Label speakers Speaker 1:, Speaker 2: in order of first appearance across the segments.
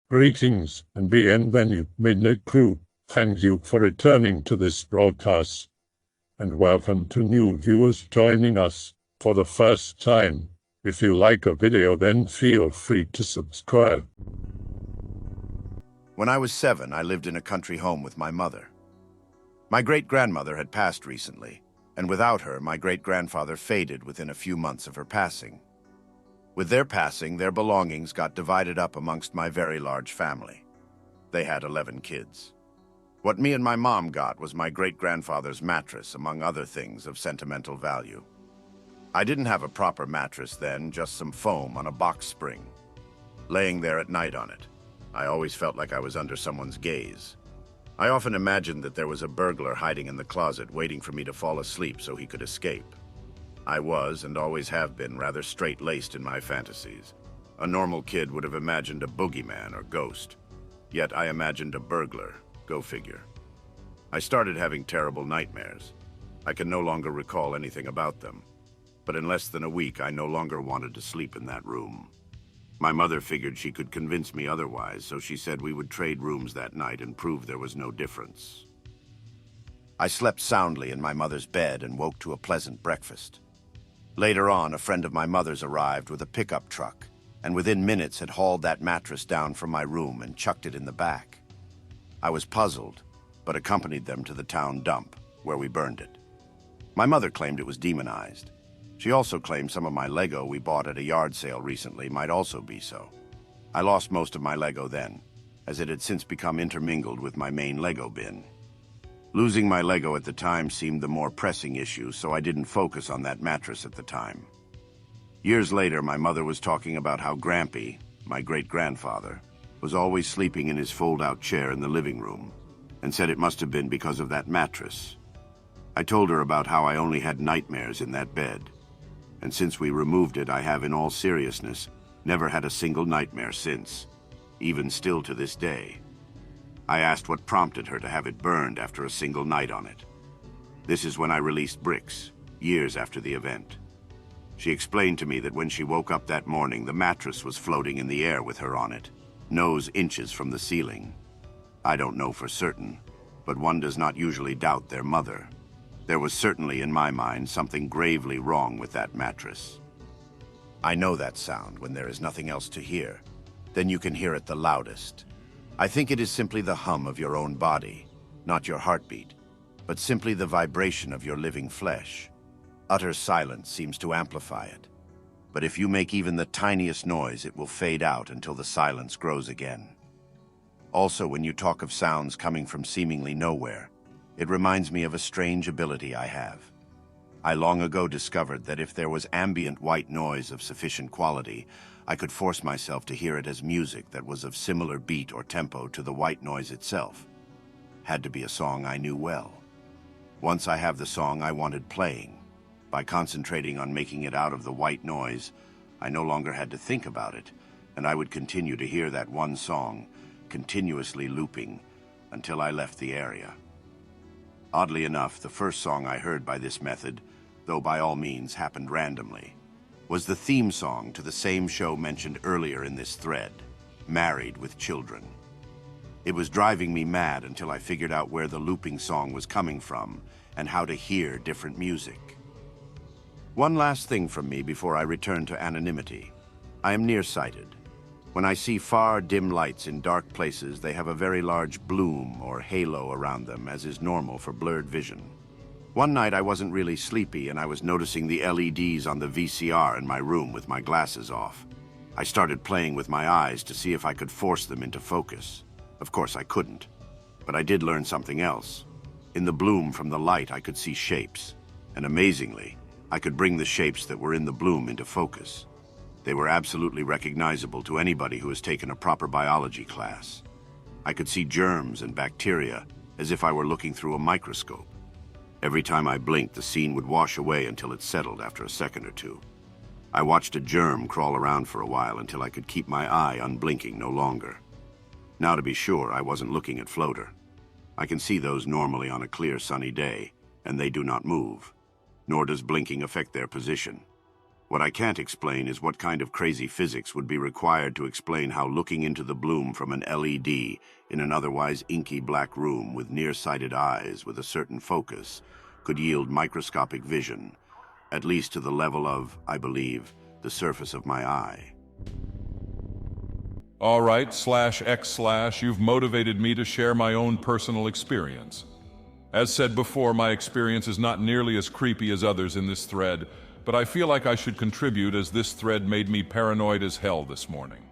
Speaker 1: Greetings and bienvenue, Midnight Crew. Thank you for returning to this broadcast, and welcome to new viewers joining us for the first time. If you like a video, then feel free to subscribe.
Speaker 2: When I was 7, I lived in a country home with my mother. My great-grandmother had passed recently, and without her, my great-grandfather faded within a few months of her passing. With their passing, their belongings got divided up amongst my very large family. They had 11 kids. What me and my mom got was my great-grandfather's mattress, among other things of sentimental value. I didn't have a proper mattress then, just some foam on a box spring. Laying there at night on it, I always felt like I was under someone's gaze. I often imagined that there was a burglar hiding in the closet waiting for me to fall asleep so he could escape. I was, and always have been, rather straight-laced in my fantasies. A normal kid would have imagined a boogeyman or ghost. Yet I imagined a burglar. Go figure. I started having terrible nightmares. I can no longer recall anything about them. But in less than a week, I no longer wanted to sleep in that room. My mother figured she could convince me otherwise, so she said we would trade rooms that night and prove there was no difference. I slept soundly in my mother's bed and woke to a pleasant breakfast. Later on, a friend of my mother's arrived with a pickup truck, and within minutes had hauled that mattress down from my room and chucked it in the back. I was puzzled, but accompanied them to the town dump, where we burned it. My mother claimed it was demonized. She also claimed some of my Lego we bought at a yard sale recently might also be so. I lost most of my Lego then, as it had since become intermingled with my main Lego bin. Losing my Lego at the time seemed the more pressing issue, so I didn't focus on that mattress at the time. Years later, my mother was talking about how Grampy, my great-grandfather, was always sleeping in his fold-out chair in the living room, and said it must have been because of that mattress. I told her about how I only had nightmares in that bed, and since we removed it, I have, in all seriousness, never had a single nightmare since, even still to this day. I asked what prompted her to have it burned after a single night on it. This is when I released bricks, years after the event. She explained to me that when she woke up that morning, the mattress was floating in the air with her on it, nose inches from the ceiling. I don't know for certain, but one does not usually doubt their mother. There was certainly, in my mind, something gravely wrong with that mattress. I know that sound when there is nothing else to hear. Then you can hear it the loudest. I think it is simply the hum of your own body, not your heartbeat, but simply the vibration of your living flesh. Utter silence seems to amplify it. But if you make even the tiniest noise, it will fade out until the silence grows again. Also, when you talk of sounds coming from seemingly nowhere, it reminds me of a strange ability I have. I long ago discovered that if there was ambient white noise of sufficient quality, I could force myself to hear it as music that was of similar beat or tempo to the white noise itself. Had to be a song I knew well. Once I have the song I wanted playing, by concentrating on making it out of the white noise, I no longer had to think about it, and I would continue to hear that one song, continuously looping, until I left the area. Oddly enough, the first song I heard by this method, though by all means happened randomly, was the theme song to the same show mentioned earlier in this thread, Married with Children. It was driving me mad until I figured out where the looping song was coming from and how to hear different music. One last thing from me before I return to anonymity. I am nearsighted. When I see far, dim lights in dark places, they have a very large bloom or halo around them, as is normal for blurred vision. One night I wasn't really sleepy and I was noticing the LEDs on the VCR in my room with my glasses off. I started playing with my eyes to see if I could force them into focus. Of course I couldn't, but I did learn something else. In the bloom from the light I could see shapes, and amazingly, I could bring the shapes that were in the bloom into focus. They were absolutely recognizable to anybody who has taken a proper biology class. I could see germs and bacteria as if I were looking through a microscope. Every time I blinked, the scene would wash away until it settled after a second or two. I watched a germ crawl around for a while until I could keep my eye unblinking no longer. Now, to be sure, I wasn't looking at floater. I can see those normally on a clear sunny day, and they do not move, nor does blinking affect their position. What I can't explain is what kind of crazy physics would be required to explain how looking into the bloom from an LED in an otherwise inky black room with nearsighted eyes with a certain focus could yield microscopic vision, at least to the level of, I believe, the surface of my eye.
Speaker 3: All right, /X/, you've motivated me to share my own personal experience. As said before, my experience is not nearly as creepy as others in this thread, but I feel like I should contribute as this thread made me paranoid as hell this morning.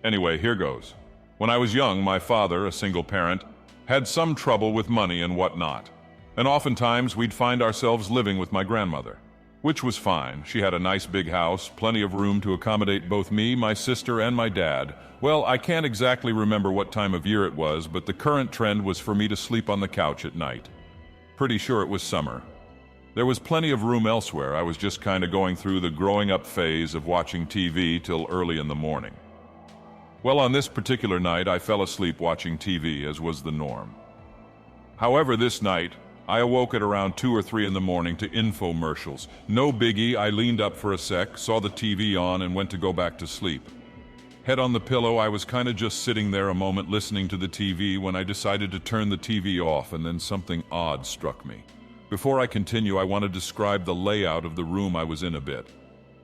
Speaker 3: Anyway, here goes. When I was young, my father, a single parent, had some trouble with money and whatnot. And oftentimes we'd find ourselves living with my grandmother, which was fine. She had a nice big house, plenty of room to accommodate both me, my sister, and my dad. Well, I can't exactly remember what time of year it was, but the current trend was for me to sleep on the couch at night. Pretty sure it was summer. There was plenty of room elsewhere. I was just kind of going through the growing up phase of watching TV till early in the morning. Well, on this particular night, I fell asleep watching TV, as was the norm. However, this night, I awoke at around 2 or 3 in the morning to infomercials. No biggie, I leaned up for a sec, saw the TV on, and went to go back to sleep. Head on the pillow, I was kind of just sitting there a moment listening to the TV when I decided to turn the TV off, and then something odd struck me. Before I continue, I want to describe the layout of the room I was in a bit.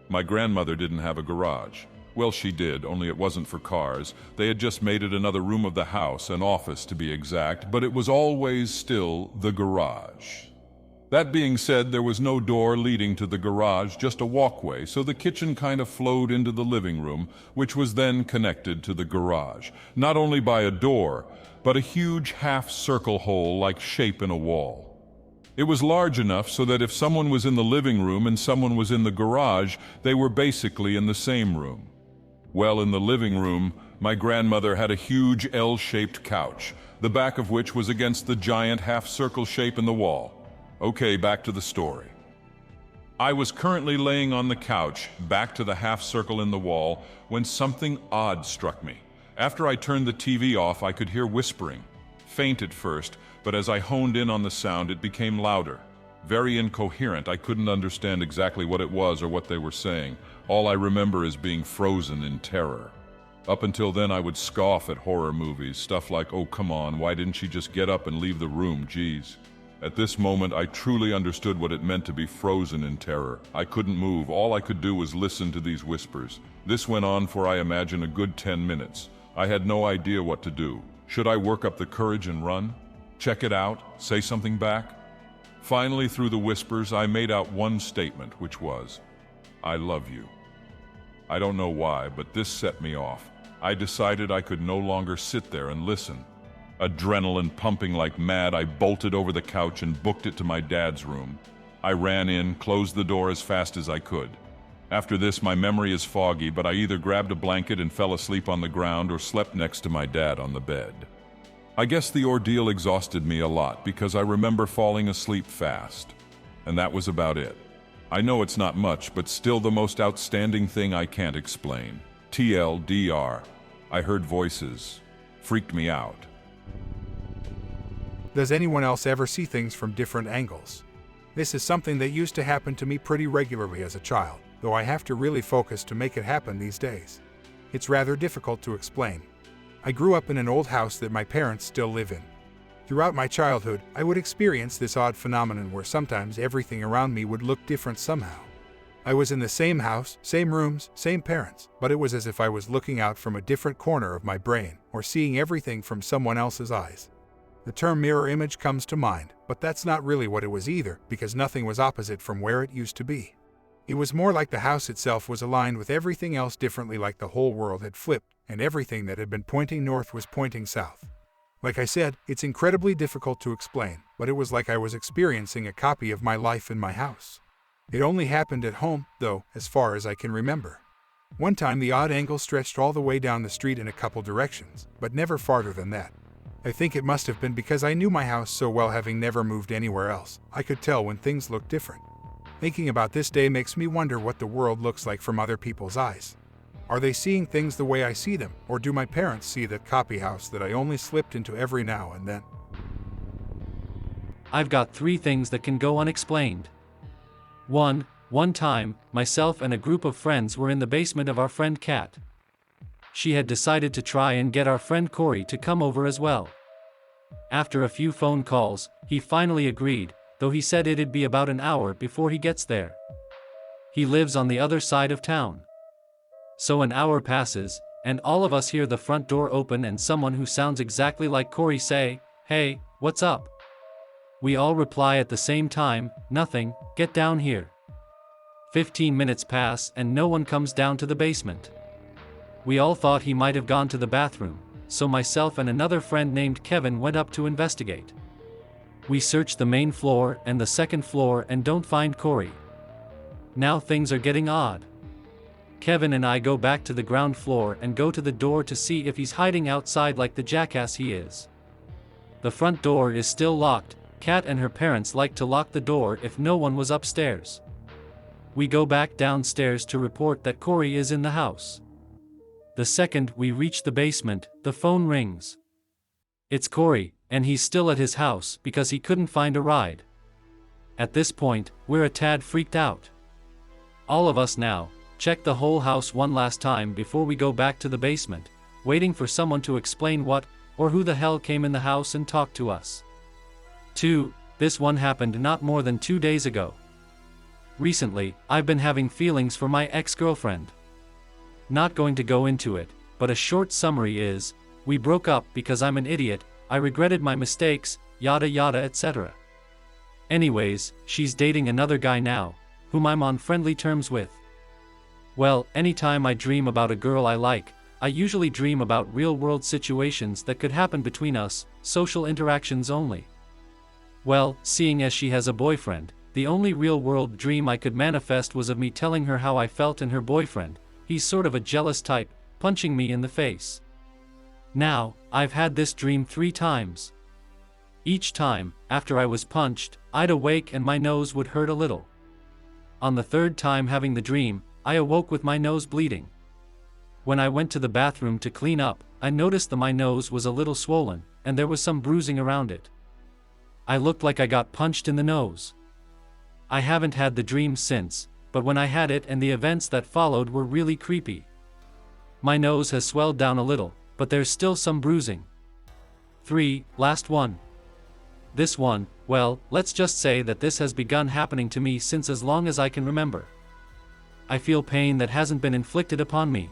Speaker 3: My grandmother didn't have a garage. Well, she did, only it wasn't for cars. They had just made it another room of the house, an office to be exact, but it was always still the garage. That being said, there was no door leading to the garage, just a walkway, so the kitchen kind of flowed into the living room, which was then connected to the garage. Not only by a door, but a huge half-circle hole-like shape in a wall. It was large enough so that if someone was in the living room and someone was in the garage, they were basically in the same room. Well, in the living room, my grandmother had a huge L-shaped couch, the back of which was against the giant half-circle shape in the wall. Okay, back to the story. I was currently laying on the couch, back to the half-circle in the wall, when something odd struck me. After I turned the TV off, I could hear whispering. Faint at first, but as I honed in on the sound, it became louder. Very incoherent, I couldn't understand exactly what it was or what they were saying. All I remember is being frozen in terror. Up until then, I would scoff at horror movies, stuff like, oh come on, why didn't she just get up and leave the room, geez. At this moment, I truly understood what it meant to be frozen in terror. I couldn't move, all I could do was listen to these whispers. This went on for, I imagine, a good 10 minutes. I had no idea what to do. Should I work up the courage and run? Check it out? Say something back? Finally, through the whispers, I made out one statement, which was, I love you. I don't know why, but this set me off. I decided I could no longer sit there and listen. Adrenaline pumping like mad, I bolted over the couch and booked it to my dad's room. I ran in, closed the door as fast as I could. After this, my memory is foggy, but I either grabbed a blanket and fell asleep on the ground or slept next to my dad on the bed. I guess the ordeal exhausted me a lot because I remember falling asleep fast. And that was about it. I know it's not much, but still the most outstanding thing I can't explain. TLDR. I heard voices. Freaked me out.
Speaker 4: Does anyone else ever see things from different angles? This is something that used to happen to me pretty regularly as a child, though I have to really focus to make it happen these days. It's rather difficult to explain. I grew up in an old house that my parents still live in. Throughout my childhood, I would experience this odd phenomenon where sometimes everything around me would look different somehow. I was in the same house, same rooms, same parents, but it was as if I was looking out from a different corner of my brain, or seeing everything from someone else's eyes. The term mirror image comes to mind, but that's not really what it was either, because nothing was opposite from where it used to be. It was more like the house itself was aligned with everything else differently, like the whole world had flipped, and everything that had been pointing north was pointing south. Like I said, it's incredibly difficult to explain, but it was like I was experiencing a copy of my life in my house. It only happened at home, though, as far as I can remember. One time the odd angle stretched all the way down the street in a couple directions, but never farther than that. I think it must have been because I knew my house so well, having never moved anywhere else. I could tell when things looked different. Thinking about this day makes me wonder what the world looks like from other people's eyes. Are they seeing things the way I see them, or do my parents see that copy house that I only slipped into every now and then?
Speaker 5: I've got 3 things that can go unexplained. 1. One time, myself and a group of friends were in the basement of our friend Kat. She had decided to try and get our friend Corey to come over as well. After a few phone calls, he finally agreed, though he said it'd be about an hour before he gets there. He lives on the other side of town. So an hour passes, and all of us hear the front door open and someone who sounds exactly like Corey say, "Hey, what's up?" We all reply at the same time, "Nothing, get down here." 15 minutes pass and no one comes down to the basement. We all thought he might have gone to the bathroom, so myself and another friend named Kevin went up to investigate. We search the main floor and the second floor and don't find Corey. Now things are getting odd. Kevin and I go back to the ground floor and go to the door to see if he's hiding outside like the jackass he is. The front door is still locked. Kat and her parents like to lock the door if no one was upstairs. We go back downstairs to report that Corey is in the house. The second we reach the basement, the phone rings. It's Corey, and he's still at his house because he couldn't find a ride. At this point, we're a tad freaked out. All of us now check the whole house one last time before we go back to the basement, waiting for someone to explain what or who the hell came in the house and talked to us. 2. This one happened not more than 2 days ago. Recently, I've been having feelings for my ex-girlfriend. Not going to go into it, but a short summary is, we broke up because I'm an idiot, I regretted my mistakes, yada yada etc. Anyways, she's dating another guy now, whom I'm on friendly terms with. Well, anytime I dream about a girl I like, I usually dream about real-world situations that could happen between us, social interactions only. Well, seeing as she has a boyfriend, the only real-world dream I could manifest was of me telling her how I felt in her boyfriend. He's sort of a jealous type, punching me in the face. Now, I've had this dream 3 times. Each time, after I was punched, I'd awake and my nose would hurt a little. On the 3rd time having the dream, I awoke with my nose bleeding. When I went to the bathroom to clean up, I noticed that my nose was a little swollen, and there was some bruising around it. I looked like I got punched in the nose. I haven't had the dream since, but when I had it and the events that followed were really creepy. My nose has swelled down a little, but there's still some bruising. 3. Last one. This one, well, let's just say that this has begun happening to me since as long as I can remember. I feel pain that hasn't been inflicted upon me.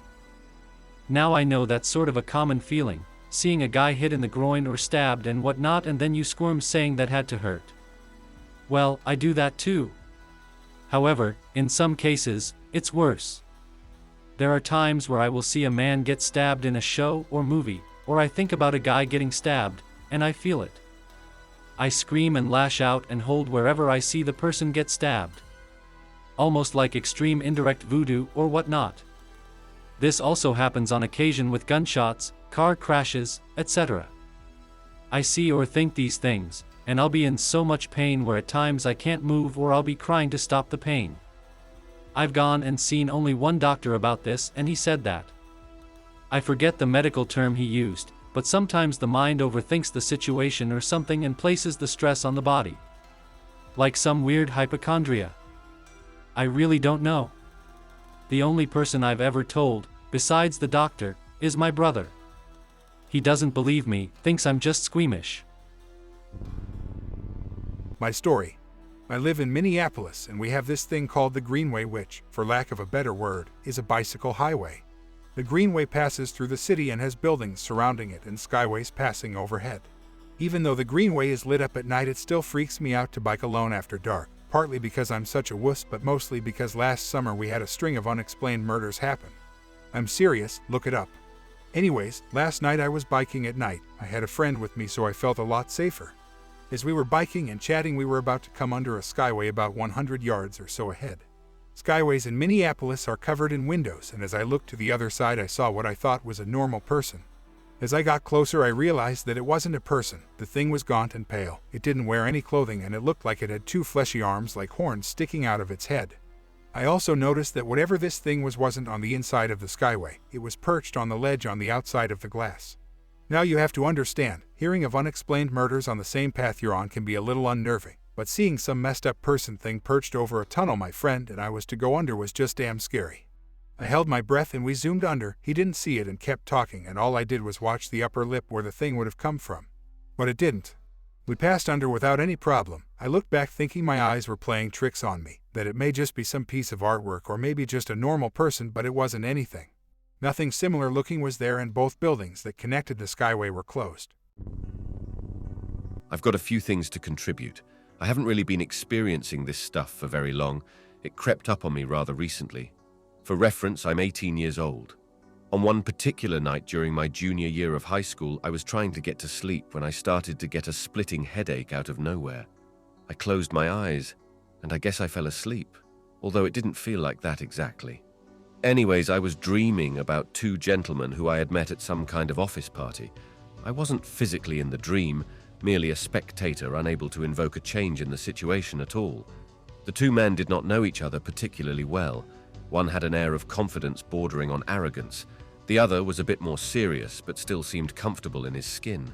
Speaker 5: Now I know that's sort of a common feeling, seeing a guy hit in the groin or stabbed and whatnot and then you squirm saying that had to hurt. Well, I do that too. However, in some cases, it's worse. There are times where I will see a man get stabbed in a show or movie, or I think about a guy getting stabbed, and I feel it. I scream and lash out and hold wherever I see the person get stabbed. Almost like extreme indirect voodoo or whatnot. This also happens on occasion with gunshots, car crashes, etc. I see or think these things, and I'll be in so much pain where at times I can't move or I'll be crying to stop the pain. I've gone and seen only one doctor about this and he said that. I forget the medical term he used, but sometimes the mind overthinks the situation or something and places the stress on the body. Like some weird hypochondria. I really don't know. The only person I've ever told, besides the doctor, is my brother. He doesn't believe me, thinks I'm just squeamish.
Speaker 4: My story. I live in Minneapolis and we have this thing called the Greenway which, for lack of a better word, is a bicycle highway. The Greenway passes through the city and has buildings surrounding it and skyways passing overhead. Even though the Greenway is lit up at night, it still freaks me out to bike alone after dark, partly because I'm such a wuss but mostly because last summer we had a string of unexplained murders happen. I'm serious, look it up. Anyways, last night I was biking at night. I had a friend with me so I felt a lot safer. As we were biking and chatting, we were about to come under a skyway about 100 yards or so ahead. Skyways in Minneapolis are covered in windows, and as I looked to the other side I saw what I thought was a normal person. As I got closer I realized that it wasn't a person. The thing was gaunt and pale. It didn't wear any clothing and it looked like it had 2 fleshy arms like horns sticking out of its head. I also noticed that whatever this thing was wasn't on the inside of the skyway. It was perched on the ledge on the outside of the glass. Now you have to understand, hearing of unexplained murders on the same path you're on can be a little unnerving. but seeing some messed up person thing perched over a tunnel my friend and I was to go under was just damn scary. I held my breath and we zoomed under. He didn't see it and kept talking, and all I did was watch the upper lip where the thing would have come from. But it didn't. We passed under without any problem. I looked back thinking my eyes were playing tricks on me, that it may just be some piece of artwork or maybe just a normal person, but it wasn't anything. Nothing similar looking was there, and both buildings that connected the Skyway were closed.
Speaker 6: I've got a few things to contribute. I haven't really been experiencing this stuff for very long. It crept up on me rather recently. For reference, I'm 18 years old. On one particular night during my junior year of high school, I was trying to get to sleep when I started to get a splitting headache out of nowhere. I closed my eyes, and I guess I fell asleep, although it didn't feel like that exactly. Anyways, I was dreaming about two gentlemen who I had met at some kind of office party. I wasn't physically in the dream, merely a spectator unable to invoke a change in the situation at all. The two men did not know each other particularly well. One had an air of confidence bordering on arrogance. The other was a bit more serious, but still seemed comfortable in his skin.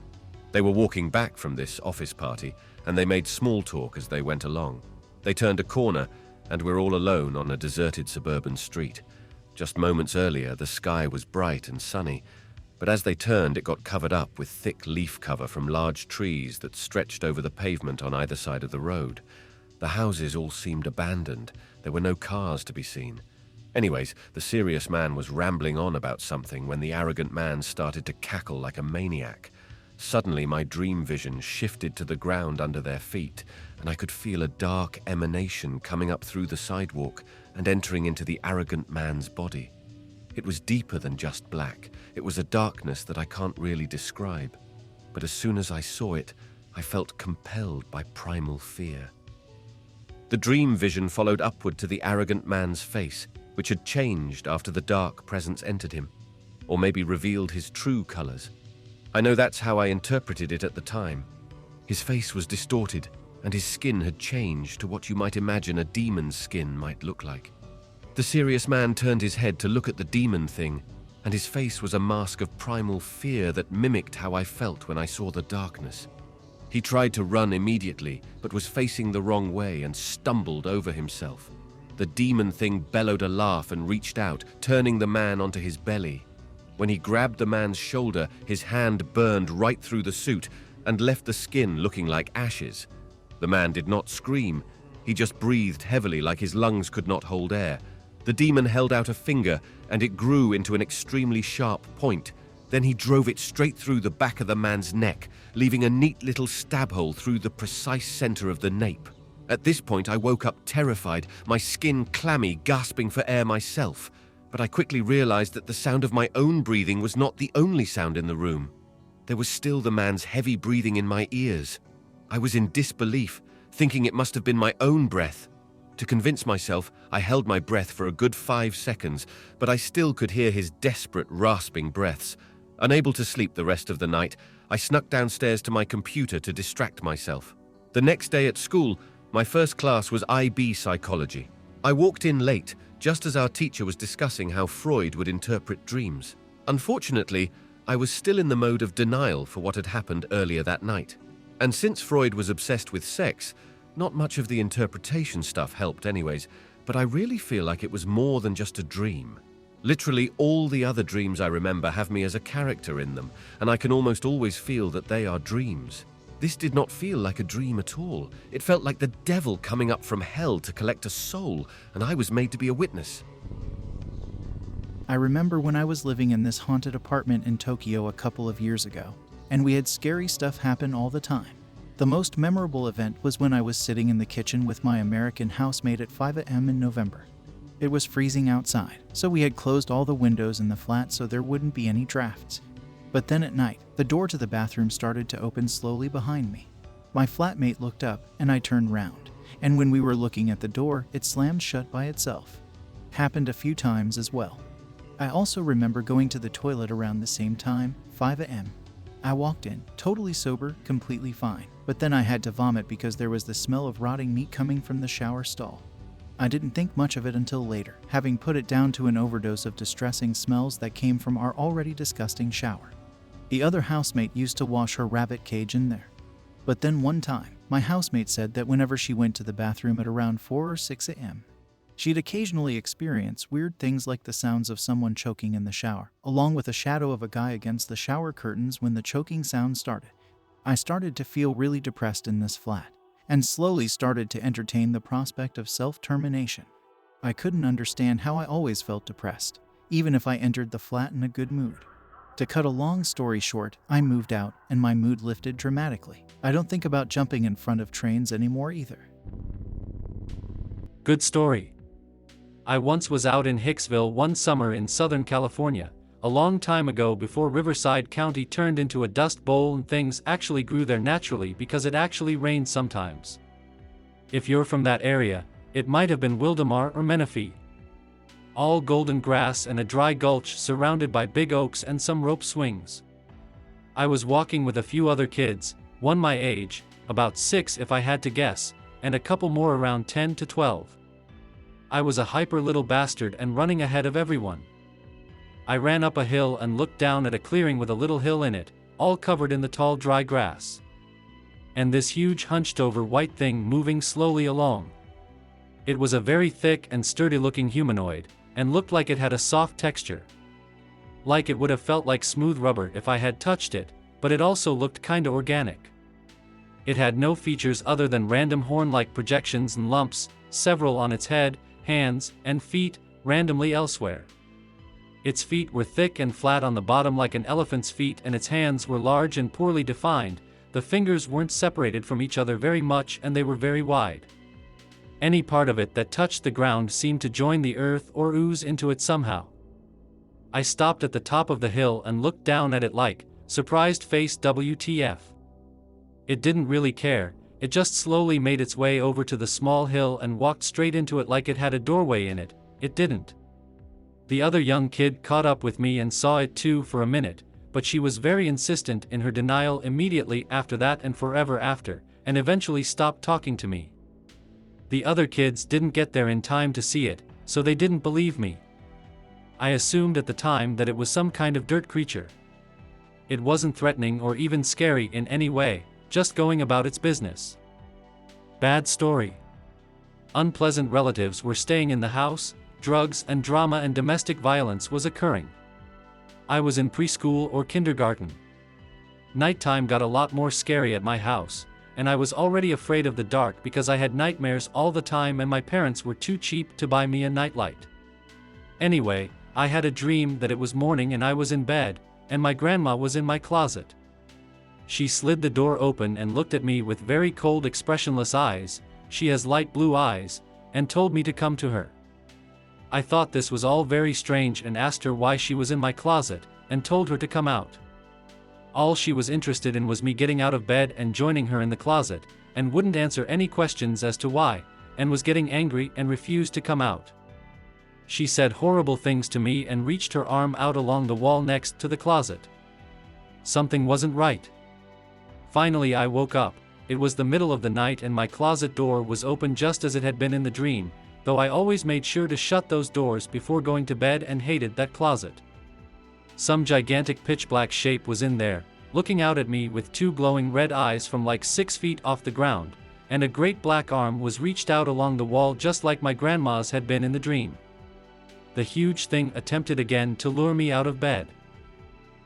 Speaker 6: They were walking back from this office party, and they made small talk as they went along. They turned a corner, and we're all alone on a deserted suburban street. Just moments earlier, the sky was bright and sunny, but as they turned, it got covered up with thick leaf cover from large trees that stretched over the pavement on either side of the road. The houses all seemed abandoned. There were no cars to be seen. Anyways, the serious man was rambling on about something when the arrogant man started to cackle like a maniac. Suddenly, my dream vision shifted to the ground under their feet, and I could feel a dark emanation coming up through the sidewalk and entering into the arrogant man's body. It was deeper than just black. It was a darkness that I can't really describe. But as soon as I saw it, I felt compelled by primal fear. The dream vision followed upward to the arrogant man's face, which had changed after the dark presence entered him, or maybe revealed his true colors. I know that's how I interpreted it at the time. His face was distorted, and his skin had changed to what you might imagine a demon's skin might look like. The serious man turned his head to look at the demon thing, and his face was a mask of primal fear that mimicked how I felt when I saw the darkness. He tried to run immediately, but was facing the wrong way and stumbled over himself. The demon thing bellowed a laugh and reached out, turning the man onto his belly. When he grabbed the man's shoulder, his hand burned right through the suit and left the skin looking like ashes. The man did not scream. He just breathed heavily like his lungs could not hold air. The demon held out a finger, and it grew into an extremely sharp point. Then he drove it straight through the back of the man's neck, leaving a neat little stab hole through the precise center of the nape. At this point, I woke up terrified, my skin clammy, gasping for air myself. But I quickly realized that the sound of my own breathing was not the only sound in the room. There was still the man's heavy breathing in my ears. I was in disbelief, thinking it must have been my own breath. To convince myself, I held my breath for a good 5 seconds, but I still could hear his desperate, rasping breaths. Unable to sleep the rest of the night, I snuck downstairs to my computer to distract myself. The next day at school, my first class was IB psychology. I walked in late, just as our teacher was discussing how Freud would interpret dreams. Unfortunately, I was still in the mode of denial for what had happened earlier that night. And since Freud was obsessed with sex, not much of the interpretation stuff helped anyways, but I really feel like it was more than just a dream. Literally all the other dreams I remember have me as a character in them, and I can almost always feel that they are dreams. This did not feel like a dream at all. It felt like the devil coming up from hell to collect a soul, and I was made to be a witness.
Speaker 7: I remember when I was living in this haunted apartment in Tokyo a couple of years ago, and we had scary stuff happen all the time. The most memorable event was when I was sitting in the kitchen with my American housemate at 5 a.m. in November. It was freezing outside, so we had closed all the windows in the flat so there wouldn't be any drafts. But then at night, the door to the bathroom started to open slowly behind me. My flatmate looked up, and I turned round, and when we were looking at the door, it slammed shut by itself. Happened a few times as well. I also remember going to the toilet around the same time, 5 a.m. I walked in, totally sober, completely fine, but then I had to vomit because there was the smell of rotting meat coming from the shower stall. I didn't think much of it until later, having put it down to an overdose of distressing smells that came from our already disgusting shower. The other housemate used to wash her rabbit cage in there. But then one time, My housemate said that whenever she went to the bathroom at around 4 or 6 a.m., she'd occasionally experience weird things like the sounds of someone choking in the shower, along with a shadow of a guy against the shower curtains when the choking sound started. I started to feel really depressed in this flat, and slowly started to entertain the prospect of self-termination. I couldn't understand how I always felt depressed, even if I entered the flat in a good mood. To cut a long story short, I moved out, and my mood lifted dramatically. I don't think about jumping in front of trains anymore either.
Speaker 5: Good story. I once was out in Hicksville one summer in Southern California, a long time ago before Riverside County turned into a dust bowl and things actually grew there naturally because it actually rained sometimes. If you're from that area, it might have been Wildemar or Menifee. All golden grass and a dry gulch surrounded by big oaks and some rope swings. I was walking with a few other kids, one my age, about 6 if I had to guess, and a couple more around 10 to 12. I was a hyper little bastard and running ahead of everyone. I ran up a hill and looked down at a clearing with a little hill in it, all covered in the tall dry grass. And this huge hunched over white thing moving slowly along. It was a very thick and sturdy looking humanoid, and looked like it had a soft texture. Like it would have felt like smooth rubber if I had touched it, but it also looked kinda organic. It had no features other than random horn-like projections and lumps, several on its head, hands, and feet, randomly elsewhere. Its feet were thick and flat on the bottom like an elephant's feet, and its hands were large and poorly defined. The fingers weren't separated from each other very much, and they were very wide. Any part of it that touched the ground seemed to join the earth or ooze into it somehow. I stopped at the top of the hill and looked down at it like, surprised face WTF. It didn't really care, it just slowly made its way over to the small hill and walked straight into it like it had a doorway in it. It didn't. The other young kid caught up with me and saw it too for a minute, but she was very insistent in her denial immediately after that and forever after, and eventually stopped talking to me. The other kids didn't get there in time to see it, so they didn't believe me. I assumed at the time that it was some kind of dirt creature. It wasn't threatening or even scary in any way, just going about its business. Bad story. Unpleasant relatives were staying in the house, drugs and drama and domestic violence was occurring. I was in preschool or kindergarten. Nighttime got a lot more scary at my house, and I was already afraid of the dark because I had nightmares all the time and my parents were too cheap to buy me a nightlight. Anyway, I had a dream that it was morning and I was in bed, and my grandma was in my closet. She slid the door open and looked at me with very cold expressionless eyes, she has light blue eyes, and told me to come to her. I thought this was all very strange and asked her why she was in my closet, and told her to come out. All she was interested in was me getting out of bed and joining her in the closet, and wouldn't answer any questions as to why, and was getting angry and refused to come out. She said horrible things to me and reached her arm out along the wall next to the closet. Something wasn't right. Finally I woke up. It was the middle of the night and my closet door was open just as it had been in the dream, though I always made sure to shut those doors before going to bed and hated that closet. Some gigantic pitch-black shape was in there, looking out at me with 2 glowing red eyes from like 6 feet off the ground, and a great black arm was reached out along the wall just like my grandma's had been in the dream. The huge thing attempted again to lure me out of bed.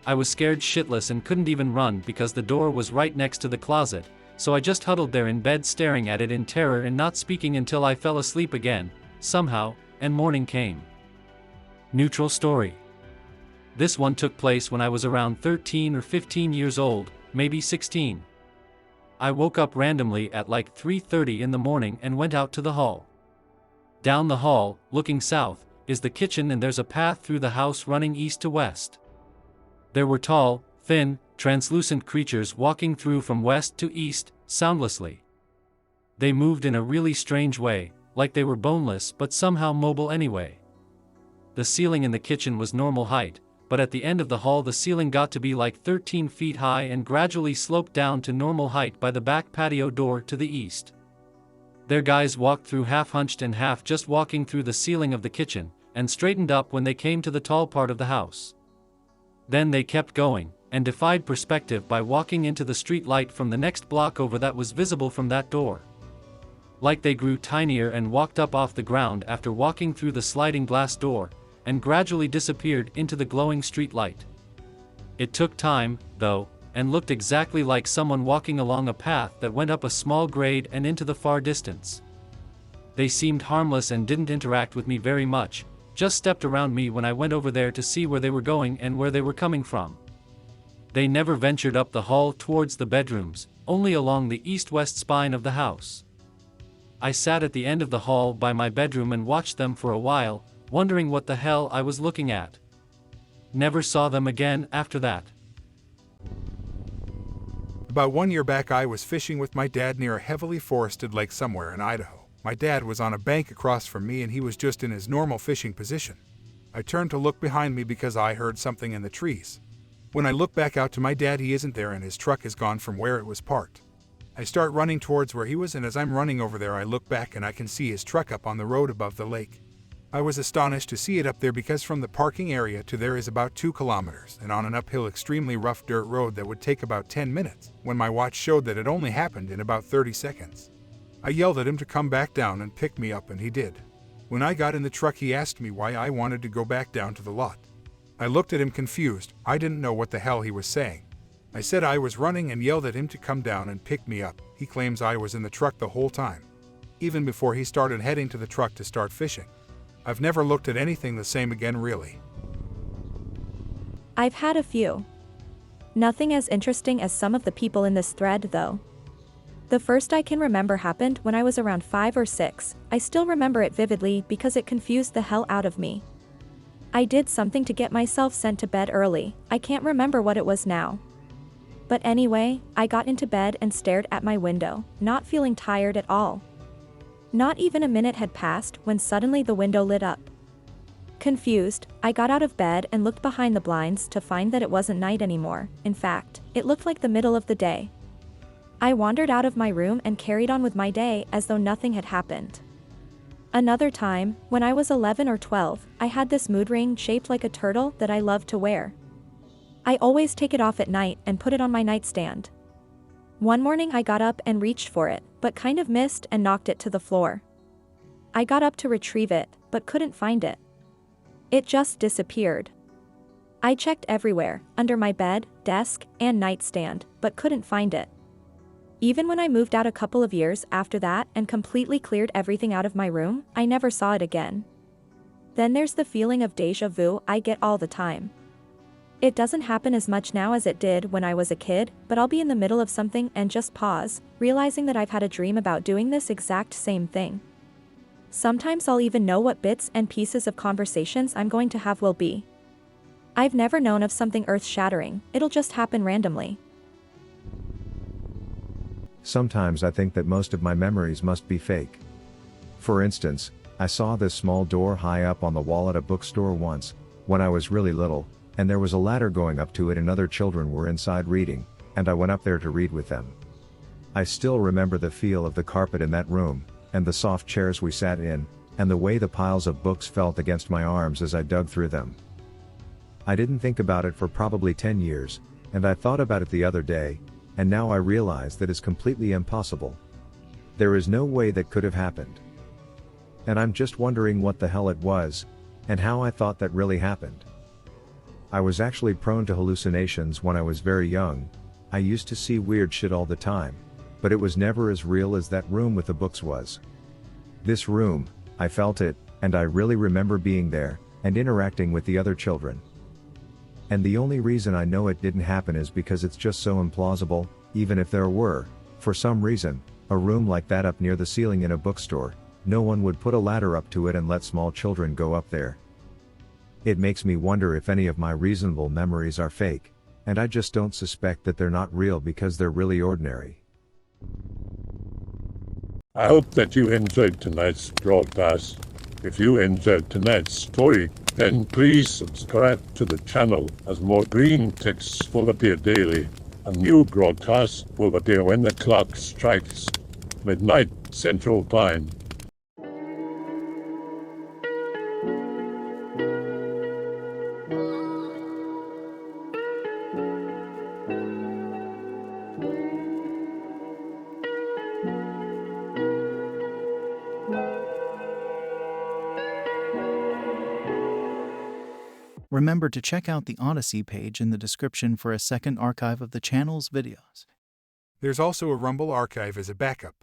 Speaker 5: I was scared shitless and couldn't even run because the door was right next to the closet, so I just huddled there in bed staring at it in terror and not speaking until I fell asleep again, somehow, and morning came. Neutral story. This one took place when I was around 13 or 15 years old, maybe 16. I woke up randomly at like 3:30 in the morning and went out to the hall. Down the hall, looking south, is the kitchen and there's a path through the house running east to west. There were tall, thin, translucent creatures walking through from west to east, soundlessly. They moved in a really strange way, like they were boneless but somehow mobile anyway. The ceiling in the kitchen was normal height, but at the end of the hall the ceiling got to be like 13 feet high and gradually sloped down to normal height by the back patio door to the east. Their guys walked through half hunched and half just walking through the ceiling of the kitchen, and straightened up when they came to the tall part of the house. Then they kept going, and defied perspective by walking into the street light from the next block over that was visible from that door. Like they grew tinier and walked up off the ground after walking through the sliding glass door, and gradually disappeared into the glowing street light. It took time, though, and looked exactly like someone walking along a path that went up a small grade and into the far distance. They seemed harmless and didn't interact with me very much, just stepped around me when I went over there to see where they were going and where they were coming from. They never ventured up the hall towards the bedrooms, only along the east-west spine of the house. I sat at the end of the hall by my bedroom and watched them for a while, wondering what the hell I was looking at. Never saw them again after that.
Speaker 4: About 1 year back, I was fishing with my dad near a heavily forested lake somewhere in Idaho. My dad was on a bank across from me and he was just in his normal fishing position. I turned to look behind me because I heard something in the trees. When I look back out to my dad, he isn't there and his truck is gone from where it was parked. I start running towards where he was, and as I'm running over there, I look back and I can see his truck up on the road above the lake. I was astonished to see it up there because from the parking area to there is about 2 kilometers, and on an uphill, extremely rough dirt road that would take about 10 minutes, when my watch showed that it only happened in about 30 seconds. I yelled at him to come back down and pick me up, and he did. When I got in the truck, he asked me why I wanted to go back down to the lot. I looked at him confused. I didn't know what the hell he was saying. I said I was running and yelled at him to come down and pick me up. He claims I was in the truck the whole time, even before he started heading to the truck to start fishing. I've never looked at anything the same again, really.
Speaker 8: I've had a few. Nothing as interesting as some of the people in this thread, though. The first I can remember happened when I was around 5 or 6. I still remember it vividly because it confused the hell out of me. I did something to get myself sent to bed early. I can't remember what it was now. But anyway, I got into bed and stared at my window, not feeling tired at all. Not even a minute had passed when suddenly the window lit up. Confused, I got out of bed and looked behind the blinds to find that it wasn't night anymore. In fact, it looked like the middle of the day. I wandered out of my room and carried on with my day as though nothing had happened. Another time, when I was 11 or 12, I had this mood ring shaped like a turtle that I loved to wear. I always take it off at night and put it on my nightstand. One morning I got up and reached for it, but kind of missed and knocked it to the floor. I got up to retrieve it, but couldn't find it. It just disappeared. I checked everywhere, under my bed, desk, and nightstand, but couldn't find it. Even when I moved out a couple of years after that and completely cleared everything out of my room, I never saw it again. Then there's the feeling of déjà vu I get all the time. It doesn't happen as much now as it did when I was a kid, but I'll be in the middle of something and just pause, realizing that I've had a dream about doing this exact same thing. Sometimes I'll even know what bits and pieces of conversations I'm going to have will be. I've never known of something earth-shattering, it'll just happen randomly.
Speaker 9: Sometimes I think that most of my memories must be fake. For instance, I saw this small door high up on the wall at a bookstore once, when I was really little, and there was a ladder going up to it and other children were inside reading, and I went up there to read with them. I still remember the feel of the carpet in that room, and the soft chairs we sat in, and the way the piles of books felt against my arms as I dug through them. I didn't think about it for probably 10 years, and I thought about it the other day, and now I realize that it's completely impossible. There is no way that could have happened. And I'm just wondering what the hell it was, and how I thought that really happened. I was actually prone to hallucinations when I was very young. I used to see weird shit all the time, but it was never as real as that room with the books was. This room, I felt it, and I really remember being there, and interacting with the other children. And the only reason I know it didn't happen is because it's just so implausible, even if there were, for some reason, a room like that up near the ceiling in a bookstore, no one would put a ladder up to it and let small children go up there. It makes me wonder if any of my reasonable memories are fake, and I just don't suspect that they're not real because they're really ordinary.
Speaker 1: I hope that you enjoyed tonight's broadcast. If you enjoyed tonight's story, then please subscribe to the channel as more green texts will appear daily. A new broadcast will appear when the clock strikes midnight Central Time.
Speaker 7: Remember to check out the Odyssey page in the description for a second archive of the channel's videos.
Speaker 4: There's also a Rumble archive as a backup.